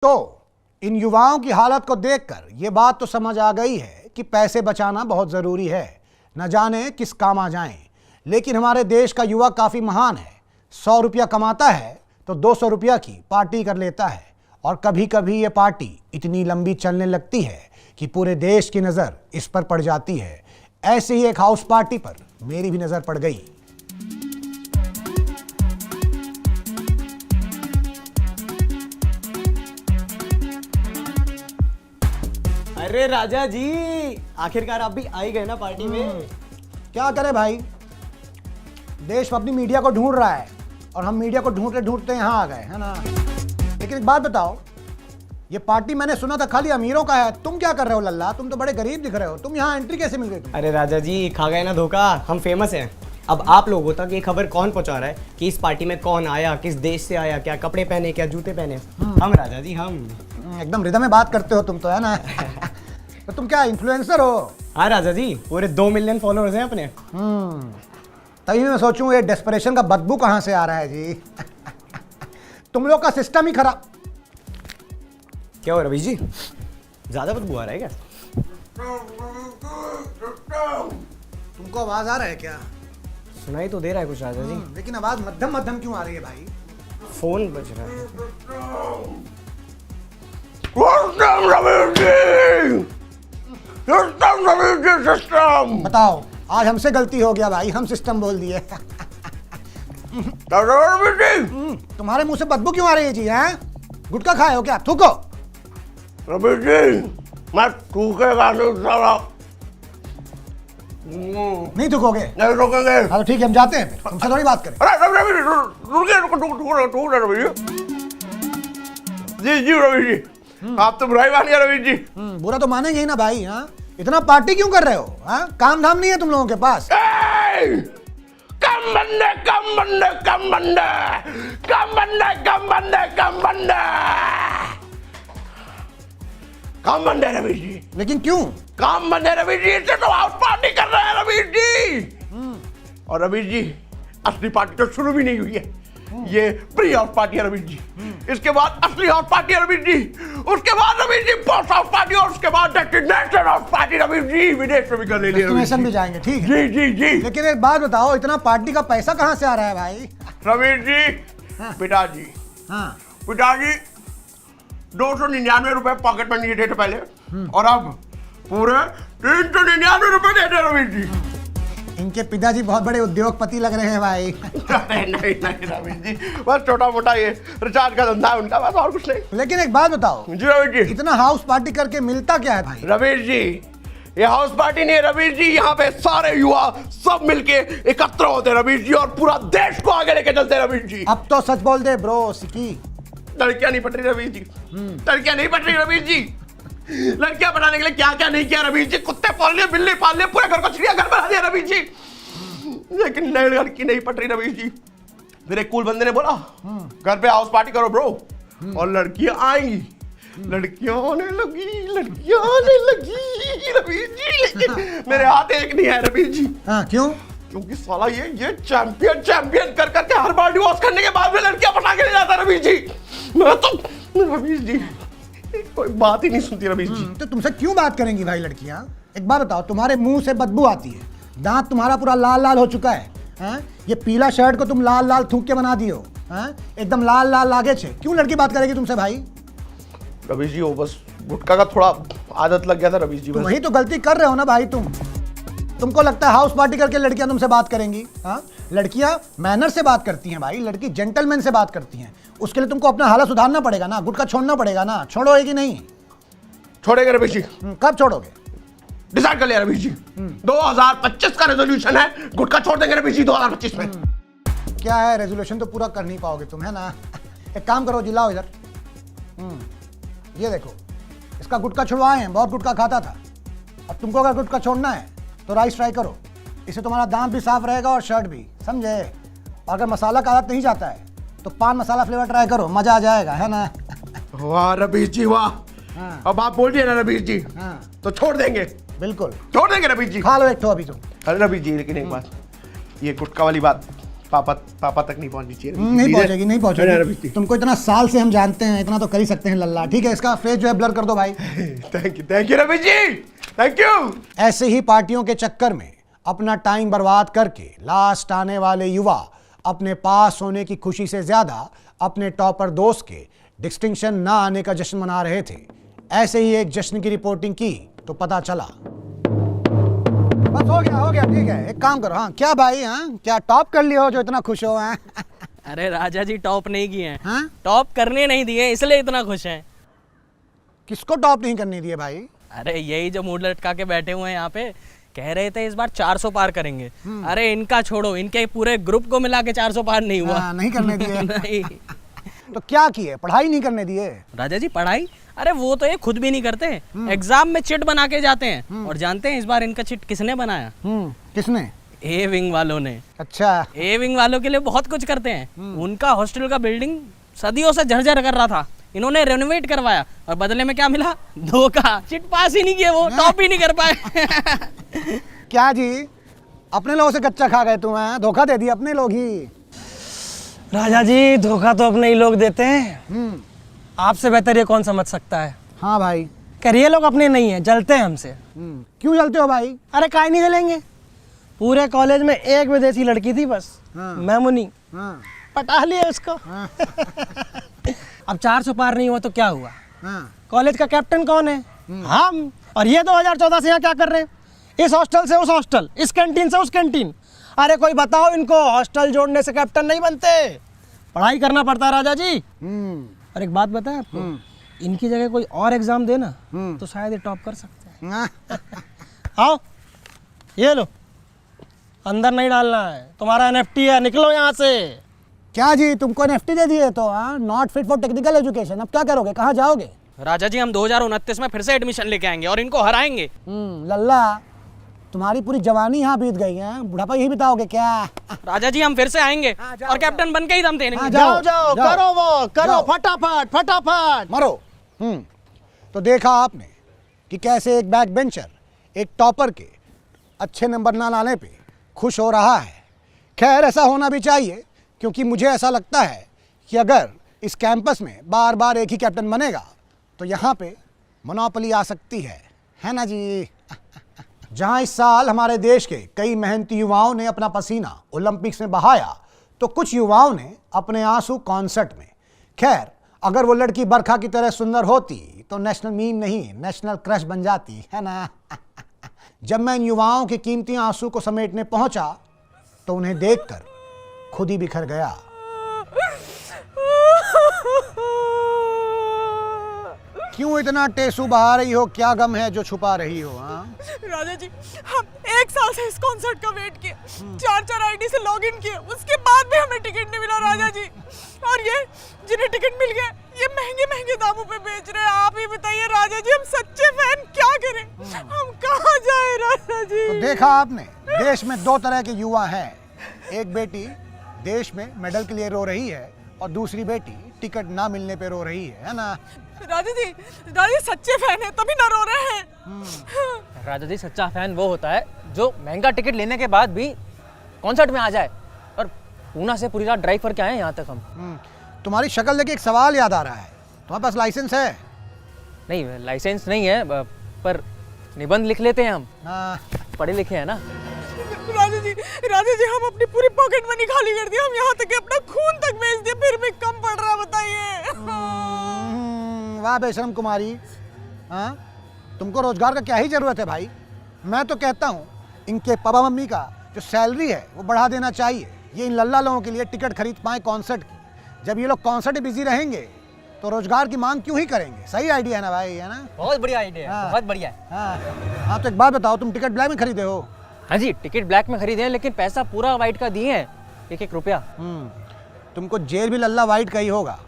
तो इन युवाओं की हालत को देखकर ये बात तो समझ आ गई है कि पैसे बचाना बहुत ज़रूरी है, न जाने किस काम आ जाएं। लेकिन हमारे देश का युवा काफ़ी महान है। 100 रुपया कमाता है तो 200 रुपया की पार्टी कर लेता है, और कभी कभी ये पार्टी इतनी लंबी चलने लगती है कि पूरे देश की नज़र इस पर पड़ जाती है। ऐसे ही एक हाउस पार्टी पर मेरी भी नज़र पड़ गई। अरे राजा जी, आखिरकार आप भी आ ही गए ना पार्टी में। क्या करे भाई, देश अपनी मीडिया को ढूंढ रहा है और हम मीडिया को ढूंढते ढूंढते यहाँ आ गए, है ना। लेकिन एक बात बताओ, ये पार्टी मैंने सुना था खाली अमीरों का है, तुम क्या कर रहे हो लल्ला? तुम तो बड़े गरीब दिख रहे हो, तुम यहाँ एंट्री कैसे मिल गई तुम? अरे राजा जी, खा गए ना धोखा, हम फेमस हैं। अब आप लोगों तक ये खबर कौन पहुंचा रहा है कि इस पार्टी में कौन आया, किस देश से आया, क्या कपड़े पहने, क्या जूते पहने? हम राजा जी, हम एकदम रिदम में बात करते हो तुम तो, है ना। तो तुम क्या इन्फ्लुएंसर हो? हाँ राजा जी, पूरे 2 मिलियन फॉलोअर्स हैं अपने। तभी मैं सोचूं ये डेस्परेशन का बदबू कहाँ से आ रहा है जी। तुम लोग का सिस्टम ही खराब। क्या हो रवि जी, ज्यादा बदबू आ रहा है क्या? तुमको आवाज आ रहा है क्या? सुनाई तो दे रहा है कुछ राजा जी। लेकिन आवाज मध्यम मध्यम क्यों आ रही है भाई? फोन बज रहा है। बताओ, आज हमसे गलती हो गया भाई, हम सिस्टम बोल दिए। तुम्हारे मुंह से बदबू क्यों आ रही है जी? हैं? गुटखा खाए हो क्या? थूको। रवि जी, मैं थूकेगा नहीं साला। नहीं थूकोगे? नहीं रोकेंगे। हाँ तो ठीक है, हम जाते हैं, फिर तुमसे थोड़ी बात करें। अरे रवि रवि जी जी रवि जी, आप तो बुराई मान गए रवि जी। बुरा तो मानेंगे ही ना भाई। हाँ, इतना पार्टी क्यों कर रहे हो? हाँ, काम धाम नहीं है तुम लोगों के पास? कम बंदे कम बंदे कम बंदे कम बंदे कम बंदे कम बंदे कम बंदे रवि जी। लेकिन क्यों? काम बंदे रवि जी, इससे तो हाउस पार्टी कर रहे हैं रवि जी। और रवि जी, असली पार्टी तो शुरू भी नहीं हुई है, ये प्री हाउस पार्टी है रवि जी। इसके बाद असली हाउस पार्टी है रवि जी, उसके बाद Ravi ji post house party, और उसके बाद destination house party Ravi ji. विदेश में भी कर ले लिया डेस्टिनेशन भी जाएंगे, ठीक है। जी जी जी। लेकिन एक बात बताओ, इतना पार्टी का पैसा कहाँ से आ रहा है भाई? रवि जी, पिताजी, हाँ, पिताजी 299 रुपए पॉकेट मनी देते पहले, और अब पूरे 399 रुपए देते रवि जी। इनके पिताजी बहुत बड़े उद्योगपति लग रहे हैं भाई। नहीं नहीं नहीं रवि जी, बस छोटा मोटा ये रिचार्ज का धंधा है उनका, बस और कुछ नहीं। लेकिन एक बात बताओ जी रवि जी, इतना हाउस पार्टी करके मिलता क्या है भाई? रवि जी, ये हाउस पार्टी नहीं है रवि जी, यहाँ पे सारे युवा सब मिलके एकत्र होते हैं रवि जी, और पूरा देश को आगे लेके चलते हैं रवि जी। अब तो सच बोल दे ब्रो सिकी। लड़कियां नहीं पट रही रवि जी, लड़कियां नहीं पट रही रवि जी। लड़कियां बनाने के लिए क्या क्या नहीं किया रवि जी, कुत्ते पाल लिए, बिल्ली पाल लिए, पूरे घर को चिड़ियाघर बना दिया रवि जी, लेकिन नई लड़की नहीं पट रही रवि जी। फिर एक कूल बंदे ने बोला घर पे हाउस पार्टी करो ब्रो, और लड़कियां आएंगी, लड़कियां आने लगी, लड़कियां आने लगी रवि जी, लेकिन मेरे हाथ एक नहीं है रवि जी। हाँ, क्यों? क्योंकि साला ये चैंपियन चैंपियन कर करके हर बार डिवोर्स करने के बाद में लड़कियां पटा के ले जाता रवि जी। मैं तो रवि जी कोई बात ही नहीं सुनती रवि जी। तो तुमसे क्यों बात करेंगी भाई लड़कियां? एक बात बताओ, तुम्हारे मुंह से बदबू आती है, दांत तुम्हारा पूरा लाल लाल हो चुका है, हैं? ये पीला शर्ट को तुम लाल लाल थूक के बना दियो, हैं? एकदम लाल लाल लागे छे। क्यों लड़की बात करेगी तुमसे भाई? रवि जी, वो बस गुटखा का थोड़ा आदत लग गया था रवि जी। तो वही तो गलती कर रहे हो ना भाई तुमको लगता है हाउस पार्टी करके लड़कियां तुमसे बात करेंगी? हाँ, लड़कियां मैनर से बात करती हैं भाई, लड़की जेंटलमैन से बात करती हैं। उसके लिए तुमको अपना हालत सुधारना पड़ेगा ना, गुटखा छोड़ना पड़ेगा ना। छोड़ोगे कि नहीं? छोड़ेंगे रवि जी। कब छोड़ोगे? डिसाइड कर लिया रवि जी, 2025 का रेजोल्यूशन है, गुटखा छोड़ देंगे रवि जी 2025 में। क्या है रेजोल्यूशन? तो पूरा कर नहीं पाओगे तुम, है ना। एक काम करो, जिलाओ इधर। ये देखो, इसका गुटखा छुड़वाए हैं, बहुत गुटखा खाता था। अब तुमको अगर गुटखा छोड़ना है तो राइस ट्राई करो, इससे तुम्हारा दांत भी साफ रहेगा और शर्ट भी, समझे। अगर मसाला का आदत नहीं जाता है तो पान मसाला फ्लेवर ट्राई करो, मजा आ जाएगा, है ना। वाह रवि जी वाह। हाँ। अब आप बोल दिए ना रवि जी, हाँ, तो छोड़ देंगे, बिल्कुल छोड़ देंगे रवि जी। खा लो एक ठो अभी तुम। अरे रवि जी, लेकिन एक बात, ये गुटखा वाली बात पापा तक नहीं पहुंचनी चाहिए। नहीं पहुंचेगी, नहीं रवीश पहुंचेगी। जी। तुमको इतना साल से हम जानते हैं, इतना तो कर ही सकते हैं लल्ला। ठीक है, इसका फेस जो है ब्लर कर दो भाई। Thank you Ravish ji, thank you. ऐसे ही पार्टियों के चक्कर में अपना टाइम बर्बाद करके लास्ट आने वाले युवा अपने पास होने की खुशी से ज्यादा अपने टॉपर दोस्त के डिस्टिंक्शन ना आने का जश्न मना रहे थे। ऐसे ही एक जश्न की रिपोर्टिंग की तो पता चला। बस हो गया, ठीक है। एक काम करो, हाँ क्या भाई, हाँ क्या टॉप कर लियो जो इतना खुश हो? हाँ अरे राजा जी टॉप नहीं किए हैं, हाँ? टॉप करने नहीं दिए इसलिए इतना खुश हैं। किसको टॉप नहीं करने दिए भाई? अरे यही जो मूड लटका के बैठे हुए हैं यहाँ पे, कह रहे थे इस बार 400 पार करेंगे। अरे इनका छोड़ो, इनके पूरे ग्रुप को मिला के 400 पार नहीं हुआ। हाँ, नहीं करने दिए। नहीं तो क्या किए? पढ़ाई नहीं करने दिए? राजा जी पढ़ाई, अरे वो तो ये खुद भी नहीं करते, एग्जाम में चिट बना के जाते हैं। और जानते हैं इस बार इनका चिट किसने बनाया? किसने? ए विंग वालों ने। अच्छा। ए विंग वालों के लिए बहुत कुछ करते हैं। उनका हॉस्टल का बिल्डिंग सदियों से जर्जर कर रहा था, इन्होंने रेनोवेट करवाया और बदले में क्या मिला? धोखा। चिट पास ही नहीं किए, वो टॉप ही नहीं कर पाए। क्या जी, अपने लोगों से कच्चा खा गए तुम? हैं धोखा दे दिया अपने लोग ही। राजा जी धोखा तो अपने ही लोग देते हैं, आपसे बेहतर ये कौन समझ सकता है? हाँ भाई। करिए ये लोग अपने नहीं है, जलते हैं हमसे। क्यों जलते हो भाई? अरे काहे नहीं जलेंगे, पूरे कॉलेज में एक विदेशी लड़की थी बस, हाँ। मैमुनी, हाँ, पटा लिया उसको। हाँ, अब 400 पार नहीं हुआ तो क्या हुआ? हाँ। कॉलेज का कैप्टन कौन है? हम। और ये 2014 से यहाँ क्या कर रहे हैं? इस हॉस्टल से उस हॉस्टल, इस कैंटीन से उस कैंटीन। अरे कोई बताओ, इनको हॉस्टल जोड़ने से कैप्टन नहीं बनते, पढ़ाई करना पड़ता है राजा जी। और एक बात बताएं आपको, इनकी जगह कोई और एग्जाम देना तो शायद ये टॉप कर सकते हैं। आओ ये लो, अंदर नहीं डालना है, तुम्हारा एनएफटी है, निकलो यहाँ से। क्या जी, तुमको एनएफटी दे दिए तो? हाँ, not fit for technical education. अब क्या करोगे, कहाँ जाओगे? राजा जी हम 2029 में फिर से एडमिशन लेके आएंगे और इनको हराएंगे। लल्ला, तुम्हारी पूरी जवानी यहाँ बीत गई है, बुढ़ापा यही बिताओगे क्या? राजा जी हम फिर से आएंगे जाओ, और कैप्टन बन के ही दम देंगे। हाँ, जाओ जाओ, जाओ, करो वो, करो जाओ। फटाफट फटाफट। मरो। तो देखा आपने कि कैसे एक बैक बेंचर एक टॉपर के अच्छे नंबर ना लाने पे खुश हो रहा है। खैर ऐसा होना भी चाहिए, क्योंकि मुझे ऐसा लगता है कि अगर इस कैंपस में बार बार एक ही कैप्टन बनेगा तो यहाँ पे मोनोपोली आ सकती है ना जी? जहाँ इस साल हमारे देश के कई मेहनती युवाओं ने अपना पसीना ओलंपिक्स में बहाया, तो कुछ युवाओं ने अपने आंसू कॉन्सर्ट में। खैर अगर वो लड़की बरखा की तरह सुंदर होती तो नेशनल मीम नहीं, नेशनल क्रश बन जाती, है ना? जब मैं इन युवाओं के कीमती आंसू को समेटने पहुंचा तो उन्हें देखकर खुद ही बिखर गया। क्यों इतना टेसू बहा रही हो? क्या गम है जो छुपा रही हो? हाँ राजा जी, हम 1 साल से इस कॉन्सर्ट का वेट किए, 4 आईडी से लॉगिन किए, उसके बाद भी हमें टिकट नहीं मिला राजा जी। और ये जिन्हें टिकट मिल गए, ये महंगे महंगे दामों पे बेच रहे हैं। आप ही बताइए राजा जी, हम सच्चे फैन क्या करें? हम कहाँ जाए राजा जी? तो देखा आपने, देश में 2 तरह के युवा हैं। एक बेटी देश में मेडल के लिए रो रही है और दूसरी बेटी टिकट ना मिलने पे रो रही है ना? राजा जी सच्चे फैन है तभी ना रो रहे हैं। राजा जी सच्चा फैन वो होता है जो महंगा टिकट लेने के बाद भी कॉन्सर्ट में आ जाए। और पूना से पूरी रात ड्राइव करके आए यहाँ तक हम। तुम्हारी शक्ल देख के एक सवाल याद आ रहा है, तुम्हारे पास लाइसेंस है? नहीं लाइसेंस नहीं है, पर निबंध लिख लेते हैं हम, हाँ। पढ़े लिखे हैं ना। राजा जी हम अपनी पूरी पॉकेट मनी खाली कर दिया, हम यहाँ तक कि अपना खून तक बेच दिया, फिर भी कम पड़ रहा, बताइए। वाह बेशरम कुमारी, हाँ तुमको रोजगार का क्या ही जरूरत है भाई? मैं तो कहता हूँ इनके पापा मम्मी का जो सैलरी है वो बढ़ा देना चाहिए, ये इन लल्ला लोगों के लिए टिकट खरीद पाए कॉन्सर्ट की। जब ये लोग कॉन्सर्ट में बिजी रहेंगे तो रोजगार की मांग क्यों ही करेंगे? सही आइडिया है ना भाई, है ना? बहुत बढ़िया आइडिया है, बहुत बढ़िया है। हाँ तो एक बात बताओ, तुम टिकट ब्लैक में खरीदे हो? हाँ जी टिकट ब्लैक में खरीदे हैं, लेकिन पैसा पूरा वाइट का दिए हैं, 1-1 रुपया। तुमको जेल भी लल्ला वाइट का ही होगा,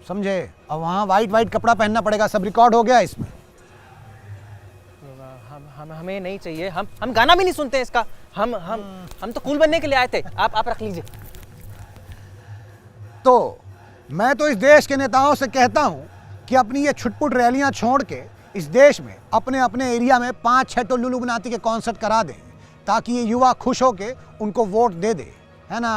समझे? और वहाँ वाइट कपड़ा पहनना पड़ेगा, सब रिकॉर्ड हो गया इसमें। हमें नहीं चाहिए, हम गाना भी नहीं सुनते इसका, हम तो कूल बनने के लिए आए थे। आप रख लीजिए। तो मैं तो इस देश के नेताओं से कहता हूँ कि अपनी ये छुटपुट रैलियाँ छोड़ के इस देश में अपने अपने एरिया में 5-6 टोल्लू लुगनाती के कॉन्सर्ट करा दें, ताकि ये युवा खुश होके उनको वोट दे दे, है ना?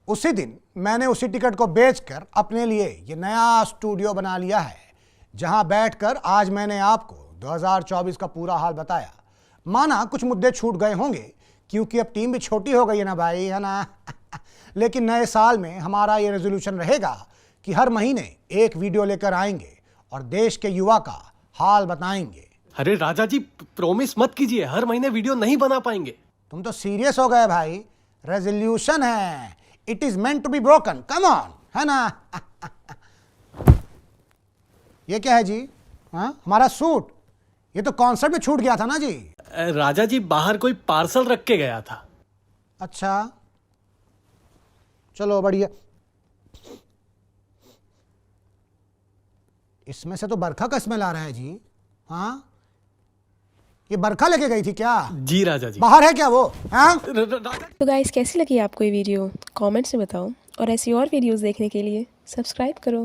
उसी दिन मैंने उसी टिकट को बेचकर अपने लिए ये नया स्टूडियो बना लिया है, जहां बैठकर आज मैंने आपको 2024 का पूरा हाल बताया। माना कुछ मुद्दे छूट गए होंगे क्योंकि अब टीम भी छोटी हो गई है ना भाई, है ना। लेकिन नए साल में हमारा ये रेजोल्यूशन रहेगा कि हर महीने एक वीडियो लेकर आएंगे और देश के युवा का हाल बताएंगे। अरे राजा जी प्रॉमिस मत कीजिए, हर महीने वीडियो नहीं बना पाएंगे। तुम तो सीरियस हो गए भाई, रेजोल्यूशन है, it is meant to be broken, come on, है ना। ये क्या है जी? हाँ, हमारा सूट, ये तो कॉन्सर्ट में छूट गया था ना जी। राजा जी बाहर कोई पार्सल रख के गया था। अच्छा चलो बढ़िया। इसमें से तो बरखा का स्मेल आ रहा है जी। हाँ, ये बरखा लेके गई थी क्या? जी राजा जी। बाहर है क्या वो? हाँ? तो गाइस कैसी लगी आपको ये वीडियो कमेंट्स में बताओ, और ऐसी और वीडियोस देखने के लिए सब्सक्राइब करो।